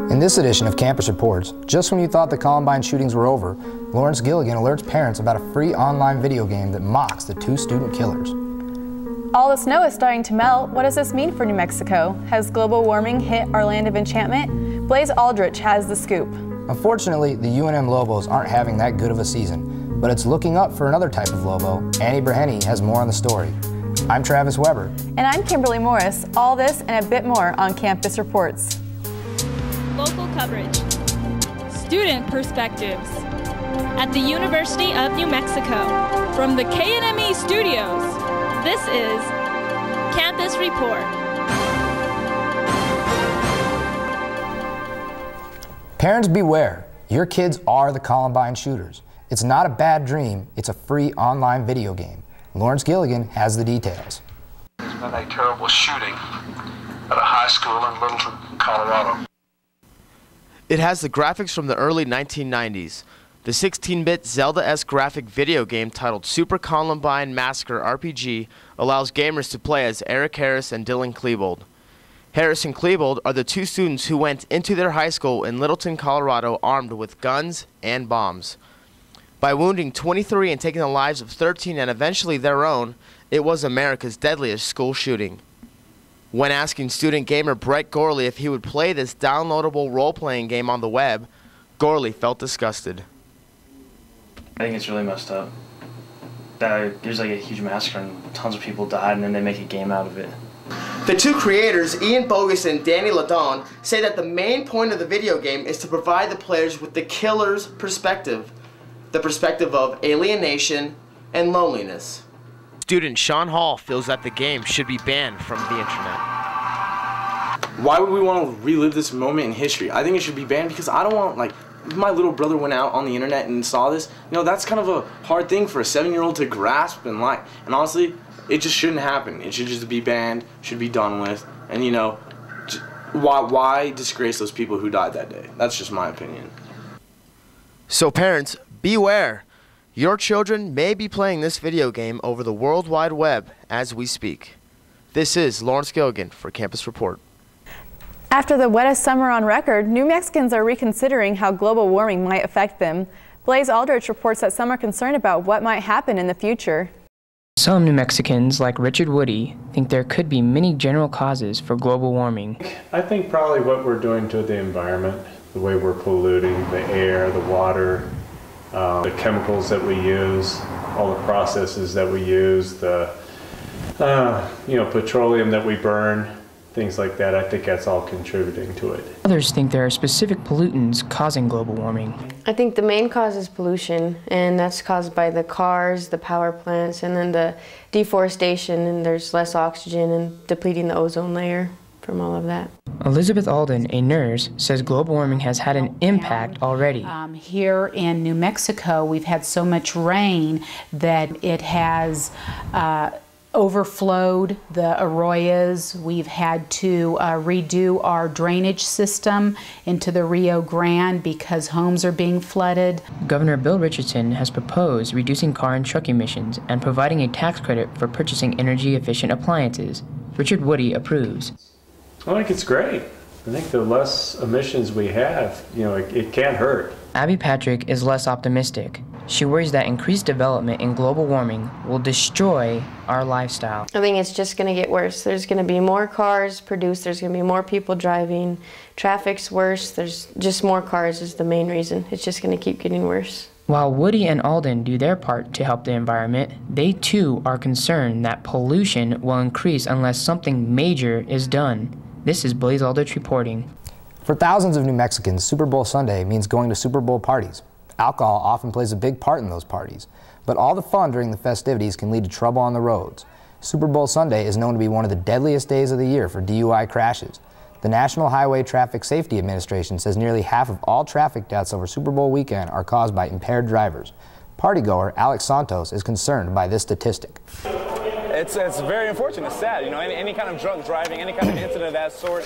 In this edition of Campus Reports, just when you thought the Columbine shootings were over, Lawrence Gilligan alerts parents about a free online video game that mocks the two student killers. All the snow is starting to melt. What does this mean for New Mexico? Has global warming hit our land of enchantment? Blaize Aldrich has the scoop. Unfortunately, the UNM Lobos aren't having that good of a season, but it's looking up for another type of Lobo. Breheny has more on the story. I'm Travis Weber. And I'm Kimberly Morris. All this and a bit more on Campus Reports. Local coverage. Student perspectives. At the University of New Mexico. From the KNME studios, this is Campus Report. Parents beware. Your kids are the Columbine shooters. It's not a bad dream. It's a free online video game. Lawrence Gilligan has the details. There's been a terrible shooting at a high school in Littleton, Colorado. It has the graphics from the early 1990s. The 16-bit Zelda-esque graphic video game titled Super Columbine Massacre RPG allows gamers to play as Eric Harris and Dylan Klebold. Harris and Klebold are the two students who went into their high school in Littleton, Colorado armed with guns and bombs. By wounding 23 and taking the lives of 13 and eventually their own, it was America's deadliest school shooting. When asking student gamer Brett Gorley if he would play this downloadable role-playing game on the web, Gorley felt disgusted. I think it's really messed up. There's like a huge massacre and tons of people died and then they make a game out of it. The two creators, Ian Bogus and Danny Ladon, say that the main point of the video game is to provide the players with the killer's perspective. The perspective of alienation and loneliness. Student Sean Hall feels that the game should be banned from the internet. Why would we want to relive this moment in history? I think it should be banned because I don't want, like, if my little brother went out on the internet and saw this, you know, that's kind of a hard thing for a 7-year-old to grasp and like. And honestly, it just shouldn't happen. It should just be banned, should be done with, and you know, why disgrace those people who died that day? That's just my opinion. So parents, beware. Your children may be playing this video game over the World Wide Web as we speak. This is Lawrence Gilligan for Campus Report. After the wettest summer on record, New Mexicans are reconsidering how global warming might affect them. Blaize Aldrich reports that some are concerned about what might happen in the future. Some New Mexicans, like Richard Woody, think there could be many general causes for global warming. I think probably what we're doing to the environment, the way we're polluting the air, the water, the chemicals that we use, all the processes that we use, the petroleum that we burn, things like that. I think that's all contributing to it. Others think there are specific pollutants causing global warming. I think the main cause is pollution, and that's caused by the cars, the power plants, and then the deforestation, and there's less oxygen and depleting the ozone layer from all of that. Elizabeth Alden, a nurse, says global warming has had an impact already. Here in New Mexico, we've had so much rain that it has overflowed the arroyos. We've had to redo our drainage system into the Rio Grande because homes are being flooded. Governor Bill Richardson has proposed reducing car and truck emissions and providing a tax credit for purchasing energy-efficient appliances. Richard Woody approves. I think it's great. I think the less emissions we have, it can't hurt. Abby Patrick is less optimistic. She worries that increased development in global warming will destroy our lifestyle. I think it's just going to get worse. There's going to be more cars produced, there's going to be more people driving, traffic's worse, there's just more cars is the main reason. It's just going to keep getting worse. While Woody and Alden do their part to help the environment, they too are concerned that pollution will increase unless something major is done. This is Blaize Aldrich reporting. For thousands of New Mexicans, Super Bowl Sunday means going to Super Bowl parties. Alcohol often plays a big part in those parties, but all the fun during the festivities can lead to trouble on the roads. Super Bowl Sunday is known to be one of the deadliest days of the year for DUI crashes. The National Highway Traffic Safety Administration says nearly half of all traffic deaths over Super Bowl weekend are caused by impaired drivers. Partygoer Alex Santos is concerned by this statistic. It's very unfortunate. It's sad. Any kind of drunk driving, any kind of incident of that sort,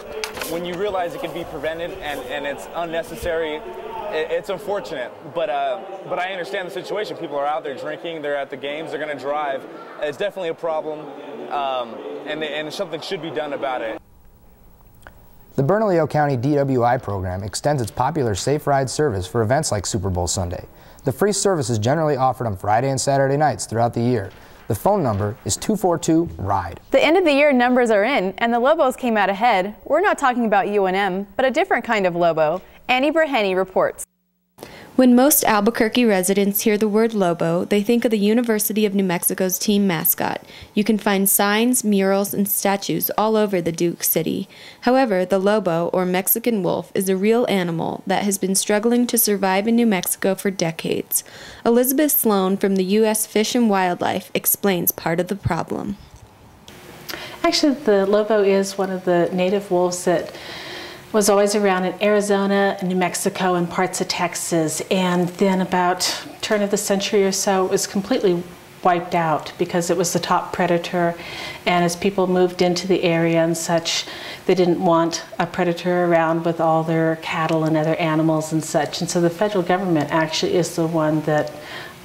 when you realize it can be prevented and it's unnecessary, it's unfortunate. But I understand the situation. People are out there drinking. They're at the games. They're going to drive. It's definitely a problem, and something should be done about it. The Bernalillo County DWI program extends its popular Safe Ride service for events like Super Bowl Sunday. The free service is generally offered on Friday and Saturday nights throughout the year. The phone number is 242-RIDE. The end of the year numbers are in, and the Lobos came out ahead. We're not talking about UNM, but a different kind of Lobo. Annie Breheny reports. When most Albuquerque residents hear the word Lobo, they think of the University of New Mexico's team mascot. You can find signs, murals, and statues all over the Duke City. However, the Lobo, or Mexican wolf, is a real animal that has been struggling to survive in New Mexico for decades. Elizabeth Sloan from the U.S. Fish and Wildlife explains part of the problem. Actually, the Lobo is one of the native wolves that was always around in Arizona, New Mexico, and parts of Texas. And then about turn of the century or so, it was completely wiped out because it was the top predator. And as people moved into the area and such, they didn't want a predator around with all their cattle and other animals and such. And so the federal government actually is the one that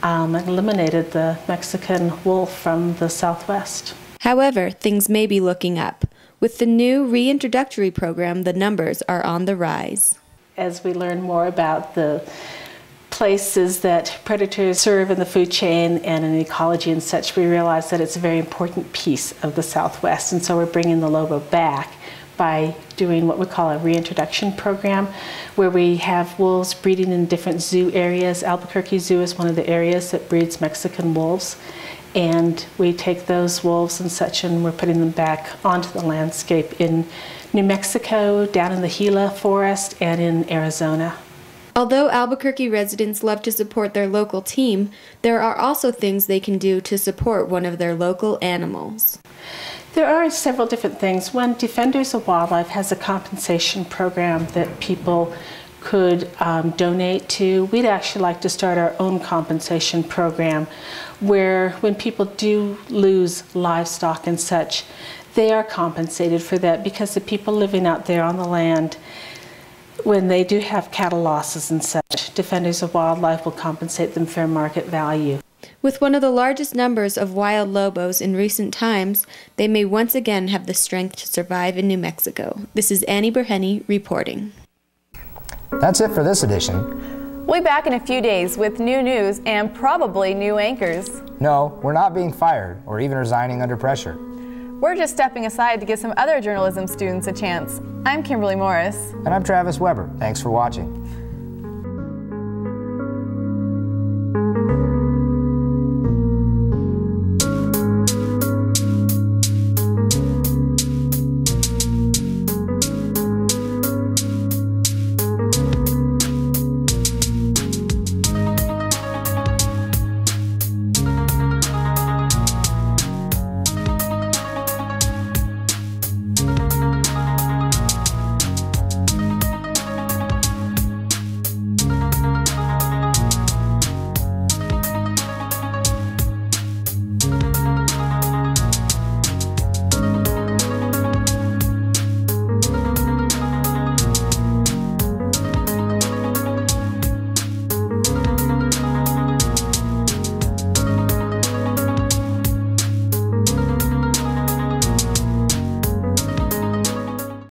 eliminated the Mexican wolf from the Southwest. However, things may be looking up. With the new reintroductory program, the numbers are on the rise. As we learn more about the places that predators serve in the food chain and in ecology and such, we realize that it's a very important piece of the Southwest. And so we're bringing the Lobo back by doing what we call a reintroduction program, where we have wolves breeding in different zoo areas. Albuquerque Zoo is one of the areas that breeds Mexican wolves. And we take those wolves and such, and we're putting them back onto the landscape in New Mexico, down in the Gila forest, and in Arizona. Although Albuquerque residents love to support their local team, there are also things they can do to support one of their local animals. There are several different things. One, Defenders of Wildlife has a compensation program that people could donate to. We'd actually like to start our own compensation program where when people do lose livestock and such, they are compensated for that, because the people living out there on the land, when they do have cattle losses and such, Defenders of Wildlife will compensate them fair market value. With one of the largest numbers of wild lobos in recent times, they may once again have the strength to survive in New Mexico. This is Annie Breheny reporting. That's it for this edition. We'll be back in a few days with new news and probably new anchors. No, we're not being fired or even resigning under pressure. We're just stepping aside to give some other journalism students a chance. I'm Kimberly Morris. And I'm Travis Weber. Thanks for watching.